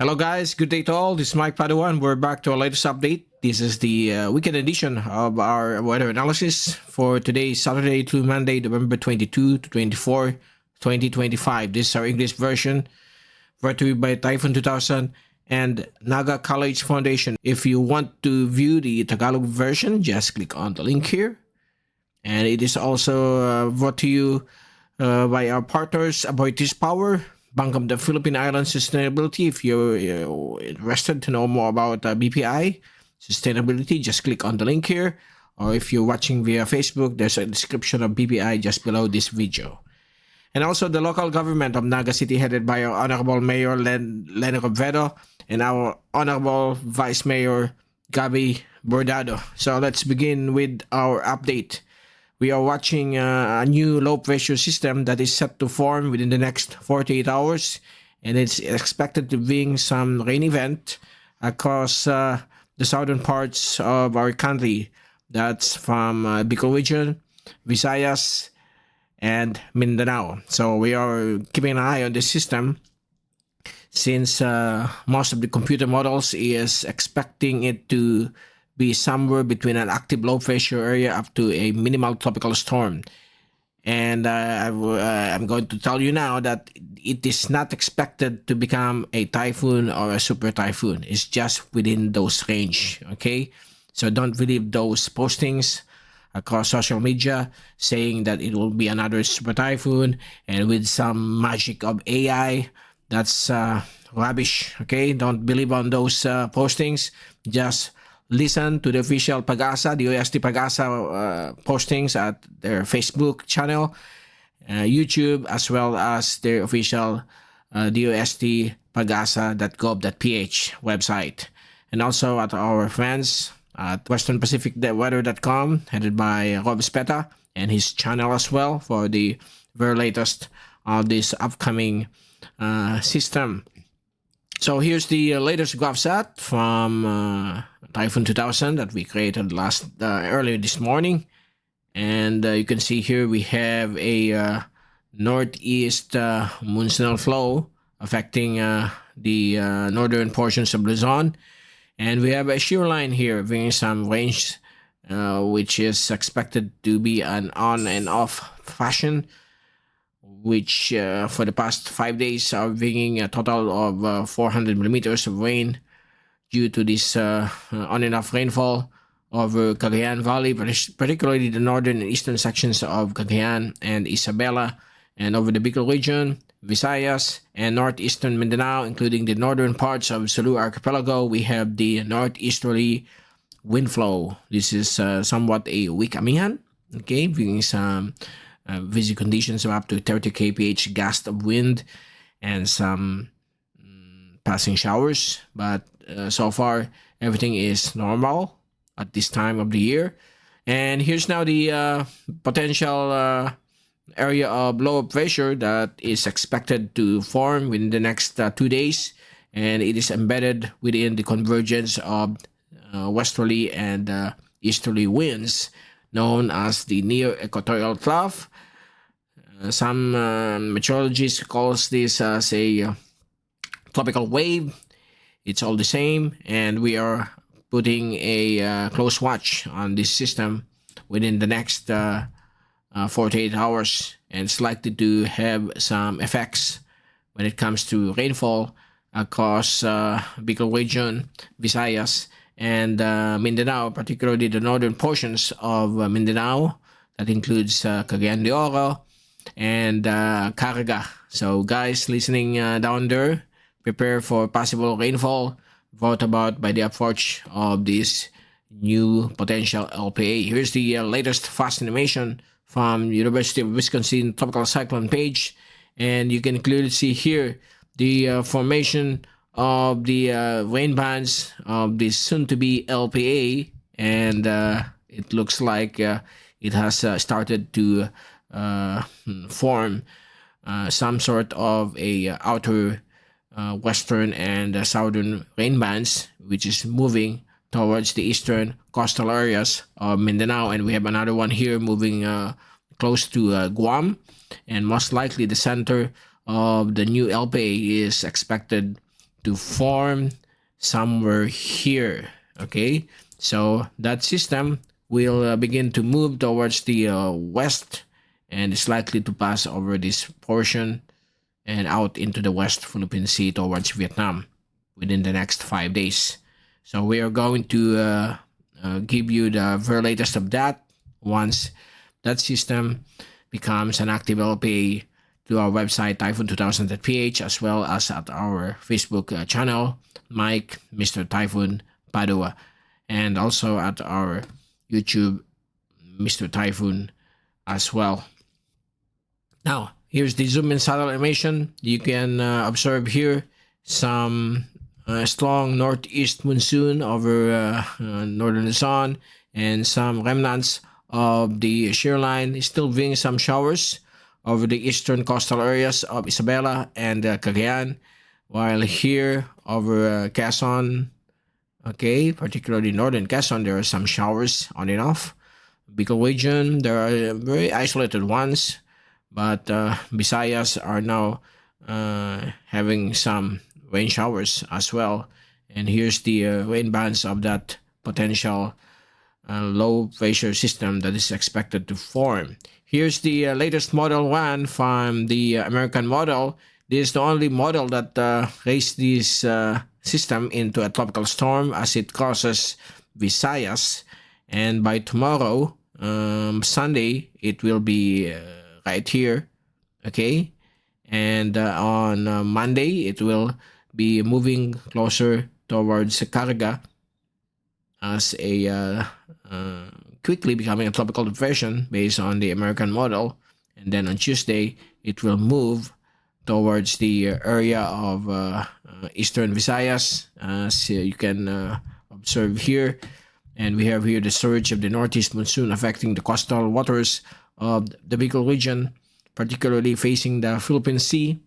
Hello guys, good day to all. This is Mike Padua and we're back to our latest update. This is the weekend edition of our weather analysis for today, Saturday to Monday, November 22 to 24, 2025. This is our English version brought to you by Typhoon2000 and Naga College Foundation. If you want to view the Tagalog version, just click on the link here. And it is also brought to you by our partners, Aboitiz Power, Bank of the Philippine Islands Sustainability. If you're interested to know more about BPI sustainability, just click on the link here. Or if you're watching via Facebook, there's a description of BPI just below this video. And also the local government of Naga City, headed by our Honorable Mayor Lenny Robredo and our Honorable Vice Mayor Gabi Bordado. So let's begin with our update. We are watching a new low pressure system that is set to form within the next 48 hours, and it's expected to bring some rain event across the southern parts of our country. That's from Bicol Region, Visayas, and Mindanao. So we are keeping an eye on this system since most of the computer models is expecting it to be somewhere between an active low pressure area up to a minimal tropical storm. And I'm going to tell you now that it is not expected to become a typhoon or a super typhoon. It's just within those range, okay? So don't believe those postings across social media saying that it will be another super typhoon and with some magic of AI. That's rubbish, okay? Don't believe on those postings. Just listen to the official Pag-asa, the OST Pag-asa postings at their Facebook channel, YouTube, as well as their official DOST pagasa.gov.ph website. And also at our friends at westernpacificweather.com, headed by Rob Espeta, and his channel as well for the very latest of this upcoming system. So here's the latest graph set from Typhoon2000 that we created earlier this morning. And you can see here we have a northeast monsoonal flow affecting the northern portions of Luzon. And we have a shear line here bringing some range, which is expected to be an on and off fashion, which for the past 5 days are bringing a total of 400 millimeters of rain due to this on and off rainfall over Cagayan Valley, particularly the northern and eastern sections of Cagayan and Isabela, and over the Bicol Region, Visayas, and northeastern Mindanao, including the northern parts of Sulu Archipelago. We have the northeasterly wind flow. This is somewhat a weak amihan, okay, bringing some busy conditions of up to 30 kph gust of wind and some passing showers. But so far, everything is normal at this time of the year. And here's now the potential area of low pressure that is expected to form within the next 2 days. And it is embedded within the convergence of westerly and easterly winds known as the near equatorial trough. Some meteorologists calls this as a tropical wave. It's all the same, and we are putting a close watch on this system within the next 48 hours, and it's likely to have some effects when it comes to rainfall across Bicol Region, Visayas, and Mindanao, particularly the northern portions of Mindanao. That includes Cagayan de Oro and Caraga. So guys listening down there, prepare for possible rainfall brought about by the approach of this new potential LPA. Here's the latest fast animation from University of Wisconsin Tropical Cyclone page, and you can clearly see here the formation of the rain bands of this soon-to-be LPA, and it looks like it has started to form some sort of a outer western and southern rain bands, which is moving towards the eastern coastal areas of Mindanao. And we have another one here moving close to Guam, and most likely the center of the new LPA is expected to form somewhere here. Okay, so that system will begin to move towards the west, and is likely to pass over this portion and out into the West Philippine Sea towards Vietnam within the next 5 days. So we are going to give you the very latest of that once that system becomes an active LPA to our website typhoon2000.ph, as well as at our Facebook channel Mike Mr. Typhoon Padua, and also at our YouTube Mr. Typhoon as well. Now, here's the zoom in satellite animation. You can observe here some strong northeast monsoon over northern Luzon, and some remnants of the shear line still bringing some showers over the eastern coastal areas of Isabela and Cagayan, while here over Quezon, okay, particularly northern Quezon, there are some showers on and off. Bicol Region, there are very isolated ones, but Visayas are now having some rain showers as well. And here's the rain bands of that potential low pressure system that is expected to form. Here's the latest Model 1 from the American model. This is the only model that raised this system into a tropical storm as it crosses Visayas. And by tomorrow, Sunday, it will be right here, okay? And on Monday, it will be moving closer towards Caraga as a quickly becoming a tropical depression based on the American model. And then on Tuesday, it will move towards the area of eastern Visayas, as you can observe here. And we have here the surge of the northeast monsoon affecting the coastal waters of the Bicol region, particularly facing the Philippine Sea.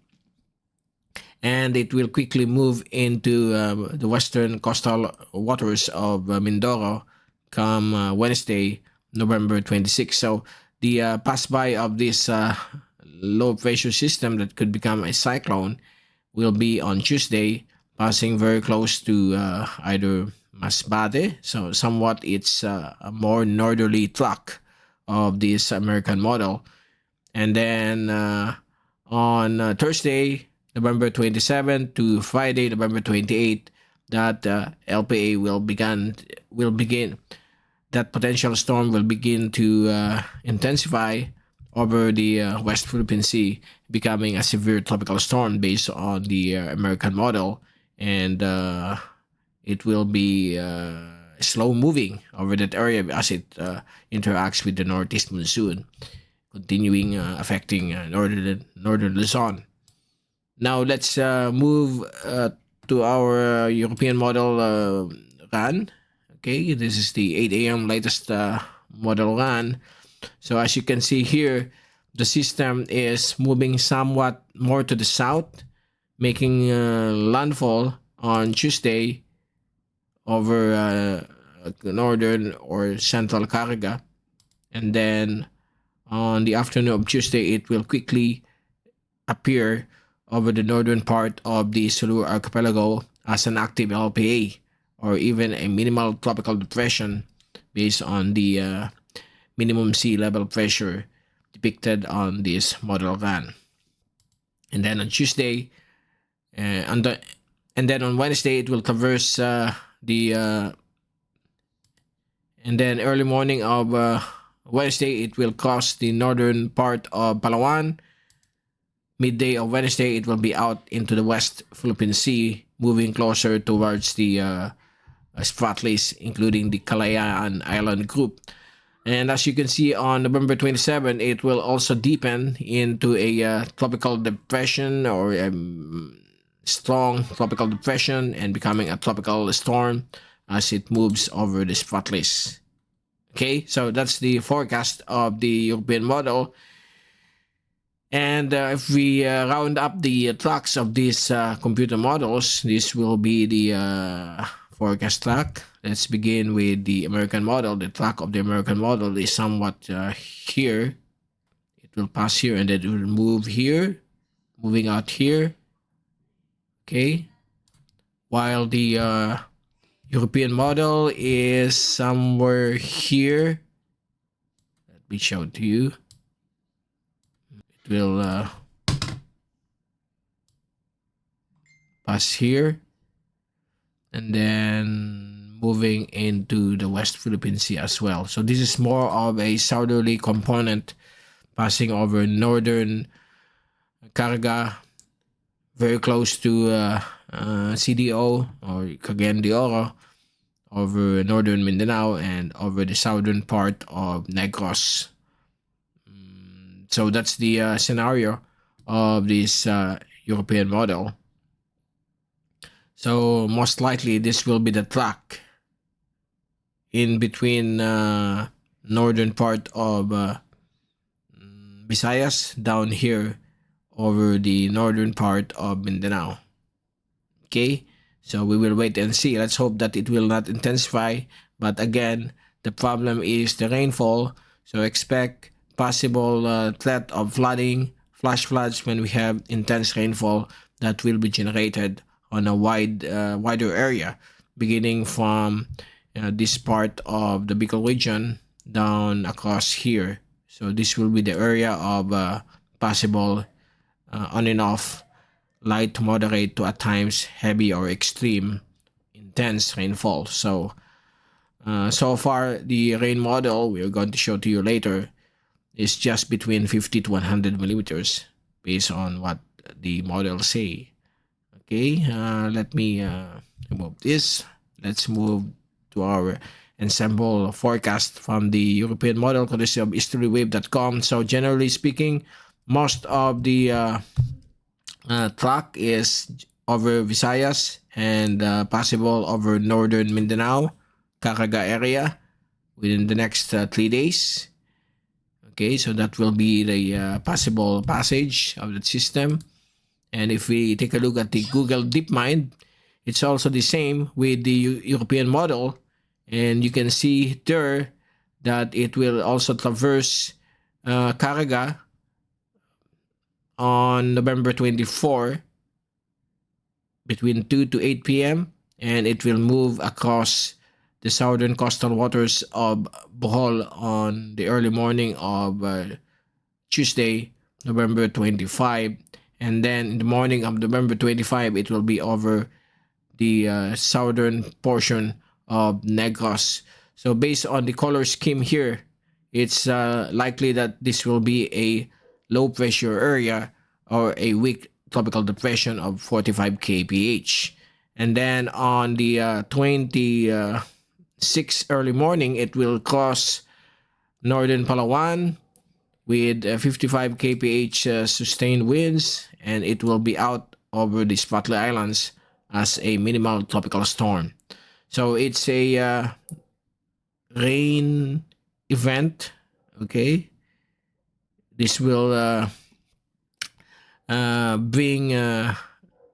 And it will quickly move into the western coastal waters of Mindoro come Wednesday, November 26. So the pass-by of this low pressure system that could become a cyclone will be on Tuesday, passing very close to either Masbate. So somewhat it's a more northerly track of this American model. And then on Thursday, November 27 to Friday, November 28, that LPA will begin. That potential storm will begin to intensify over the West Philippine Sea, becoming a severe tropical storm based on the American model, and it will be slow moving over that area as it interacts with the northeast monsoon, continuing affecting northern Luzon. Now let's move to our European model RAN. Okay, this is the 8 a.m. latest model RAN. So as you can see here, the system is moving somewhat more to the south, making landfall on Tuesday over northern or central Caraga. And then on the afternoon of Tuesday, it will quickly appear over the northern part of the Sulu archipelago as an active LPA, or even a minimal tropical depression based on the minimum sea level pressure depicted on this model RAN. And then on Tuesday, and then on Wednesday, it will traverse and then early morning of Wednesday, it will cross the northern part of Palawan. Midday of Wednesday, it will be out into the West Philippine Sea, moving closer towards the Spratlys, including the Kalayaan Island group. And as you can see on November 27, it will also deepen into a tropical depression, or a strong tropical depression, and becoming a tropical storm as it moves over the Spratlys. Okay, so that's the forecast of the European model. And if we round up the tracks of these computer models, this will be the forecast track. Let's begin with the American model. The track of the American model is somewhat here. It will pass here and then it will move here, moving out here. Okay. while the European model is somewhere here. Let me show it to you. It will pass here and then moving into the West Philippine Sea as well. So this is more of a southerly component passing over Northern Caraga, very close to CDO or Cagayan de Oro, over northern Mindanao and over the southern part of Negros. So that's the scenario of this European model. So most likely this will be the track in between northern part of Visayas down here over the northern part of Mindanao. Okay, so we will wait and see. Let's hope that it will not intensify. But again, the problem is the rainfall. So expect possible threat of flooding, flash floods when we have intense rainfall that will be generated on a wider area, beginning from this part of the Bicol Region down across here. So this will be the area of possible on and off light to moderate to at times heavy or extreme intense rainfall. So so far the rain model we're going to show to you later is just between 50 to 100 millimeters based on what the models say. Okay, let me remove this. Let's move to our ensemble forecast from the European model courtesy of historywave.com. So generally speaking, most of the track is over Visayas and possible over northern Mindanao, Caraga area within the next 3 days. Okay, so that will be the possible passage of that system. And if we take a look at the Google DeepMind, it's also the same with the European model. And you can see there that it will also traverse Caraga on November 24 between 2 to 8 p.m. and it will move across the southern coastal waters of Bohol on the early morning of Tuesday, November 25. And then in the morning of November 25, it will be over the southern portion of Negros. So based on the color scheme here, it's likely that this will be a low pressure area or a weak tropical depression of 45 kph. And then on the 26th early morning, it will cross northern Palawan with 55 kph sustained winds, and it will be out over the Spratly Islands as a minimal tropical storm. So it's a rain event. Okay, this will bring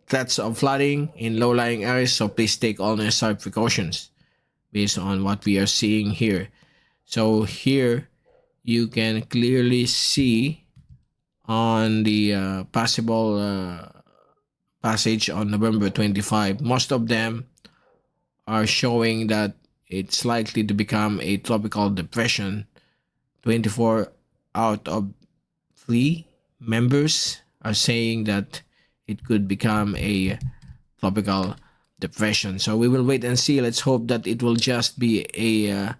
threats of flooding in low-lying areas, so please take all necessary precautions based on what we are seeing here. So here you can clearly see on the possible passage on November 25, most of them are showing that it's likely to become a tropical depression. 24 out of 3 members are saying that it could become a tropical depression. So we will wait and see. Let's hope that it will just be a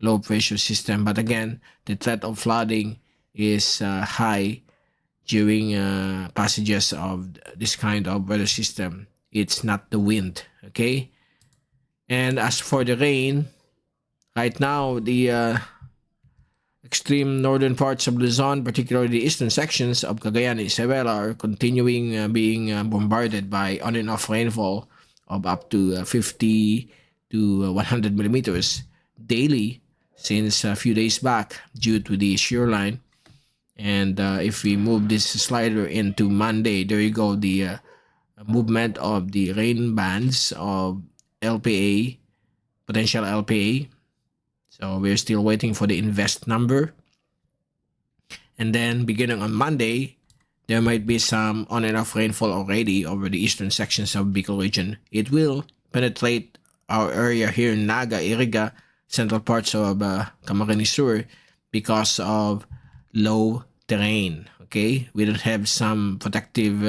low pressure system. But again, the threat of flooding is high during passages of this kind of weather system. It's not the wind. Okay. And as for the rain, right now the extreme northern parts of Luzon, particularly the eastern sections of Cagayan and Isabela, are continuing being bombarded by on and off rainfall of up to 50 to 100 millimeters daily since a few days back due to the shear line. And if we move this slider into Monday, there you go, the movement of the rain bands of LPA, potential LPA. So we're still waiting for the invest number. And then beginning on Monday, there might be some on and off rainfall already over the eastern sections of Bicol Region. It will penetrate our area here in Naga, Iriga, central parts of Camarines Sur because of low terrain. Okay, we don't have some protective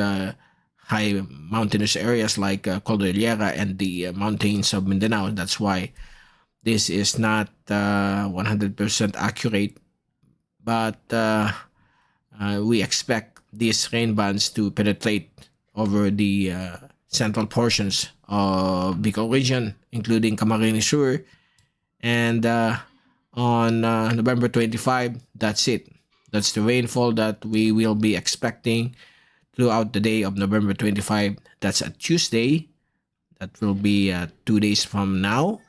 high mountainous areas like Cordillera and the mountains of Mindanao. That's why this is not 100% accurate, but we expect these rain bands to penetrate over the central portions of Bicol Region, including Camarines Sur. And on November 25, that's it. That's the rainfall that we will be expecting throughout the day of November 25. That's a Tuesday. That will be 2 days from now.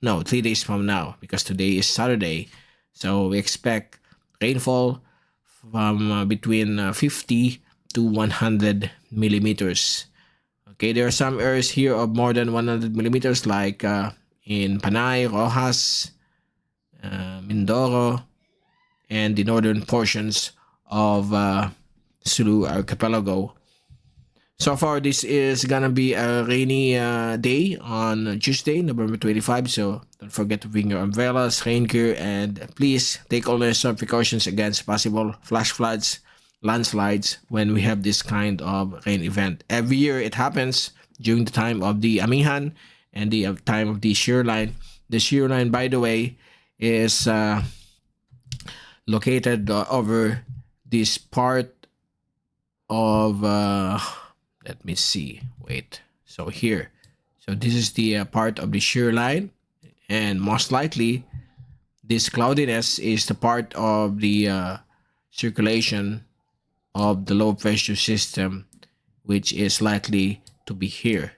No, 3 days from now, because today is Saturday. So we expect rainfall from between 50 to 100 millimeters. Okay, there are some areas here of more than 100 millimeters, like in Panay, Rojas, Mindoro, and the northern portions of Sulu Archipelago. So far, this is gonna be a rainy day on Tuesday, November 25. So don't forget to bring your umbrellas, rain gear, and please take all necessary precautions against possible flash floods, landslides when we have this kind of rain event. Every year it happens during the time of the Amihan and the time of the shear line. The shear line, by the way, is located over this part of let me see, wait, so here, so this is the part of the shear line, and most likely this cloudiness is the part of the circulation of the low pressure system, which is likely to be here.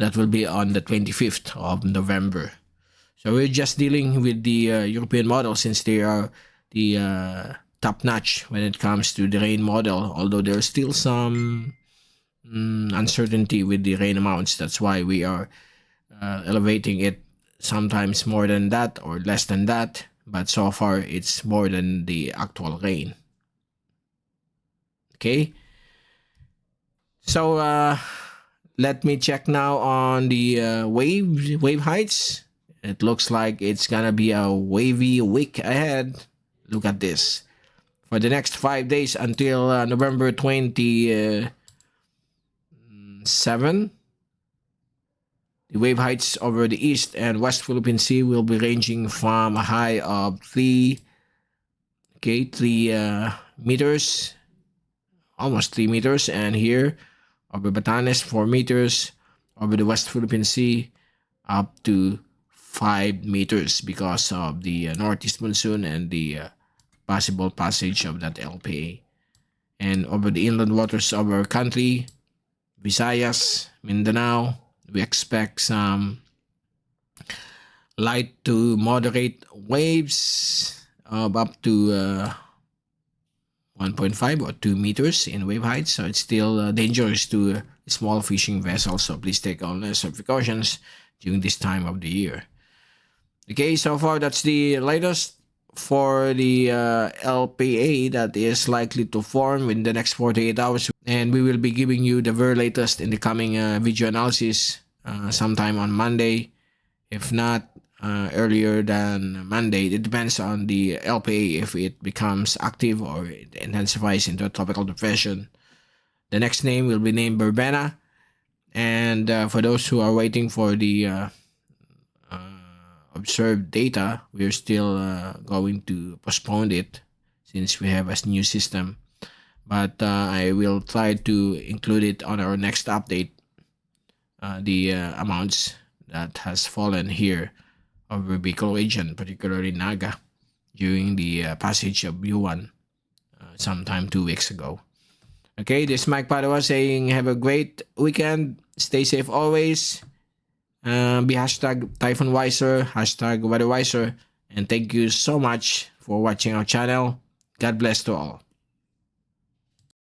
That will be on the 25th of November. So we're just dealing with the European model, since they are the top notch when it comes to the rain model, although there's still some uncertainty with the rain amounts. That's why we are elevating it, sometimes more than that or less than that, but so far it's more than the actual rain. Okay, so let me check now on the wave heights. It looks like it's gonna be a wavy week ahead. Look at this. For the next 5 days until November 27, the wave heights over the east and west Philippine Sea will be ranging from a high of 3 meters, almost 3 meters, and here over Batanes 4 meters, over the west Philippine Sea up to 5 meters because of the northeast monsoon and the possible passage of that LPA. And over the inland waters of our country, Visayas, Mindanao, we expect some light to moderate waves of up to 1.5 or 2 meters in wave height. So it's still dangerous to small fishing vessels. So please take all necessary precautions during this time of the year. Okay, so far that's the latest for the LPA that is likely to form in the next 48 hours, and we will be giving you the very latest in the coming video analysis sometime on Monday, if not earlier than Monday. It depends on the LPA if it becomes active or it intensifies into a tropical depression. The next name will be named Verbena, and for those who are waiting for the observed data, we're still going to postpone it since we have a new system, but I will try to include it on our next update, the amounts that has fallen here over Bicol region, particularly Naga, during the passage of U1 sometime 2 weeks ago. Okay, this is Mike Padua saying have a great weekend, stay safe always. Be hashtag Typhoon Wiser, hashtag Weather Wiser, and thank you so much for watching our channel. God bless to all.